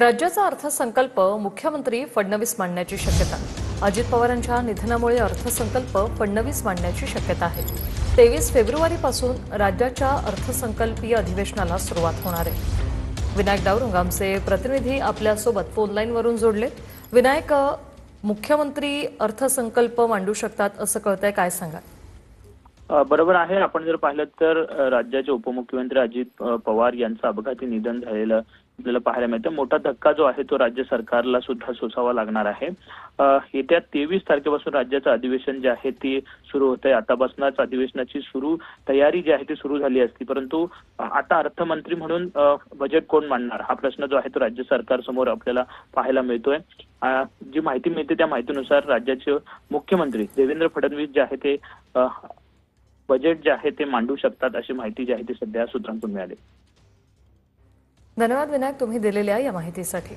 राज्याचा अर्थसंकल्प मुख्यमंत्री फडणवीस मांडण्याची शक्यता। अजित पवारांच्या निधनामुळे अर्थसंकल्प फडणवीस मांडण्याची शक्यता आहे। 23 फेब्रुवारीपासून राज्याच्या अर्थसंकल्पीय अधिवेशनाला सुरुवात होणार आहे। विनायक डावरुंग आमचे प्रतिनिधी आपल्यासोबत फोन लाईनवरून जोडले। विनायक, मुख्यमंत्री अर्थसंकल्प मांडू शकतात असं कळतंय, काय सांगाल? बरोबर आहे। आपण जर पाहिलं तर राज्याचे उपमुख्यमंत्री अजित पवार यांचं अपघाती निधन झालेलं आपल्याला पाहायला मिळतं। मोठा धक्का जो आहे तो राज्य सरकारला सुद्धा सोसावा लागणार आहे। येत्या 23 तारखेपासून राज्याचं अधिवेशन जे आहे ते सुरू होत आहे। आतापासूनच अधिवेशनाची तयारी जी आहे ती सुरू झाली असती, परंतु आता अर्थमंत्री म्हणून बजेट कोण मांडणार हा प्रश्न जो आहे तो राज्य सरकार समोर आपल्याला पाहायला मिळतोय। जी माहिती मिळते त्या माहितीनुसार राज्याचे मुख्यमंत्री देवेंद्र फडणवीस जे आहे ते बजेट जे आहे ते मांडू शकतात अशी माहिती जी आहे ती सध्या सूत्रांकडून मिळाली। धन्यवाद विनायक, तुम्ही दिलेल्या या माहितीसाठी।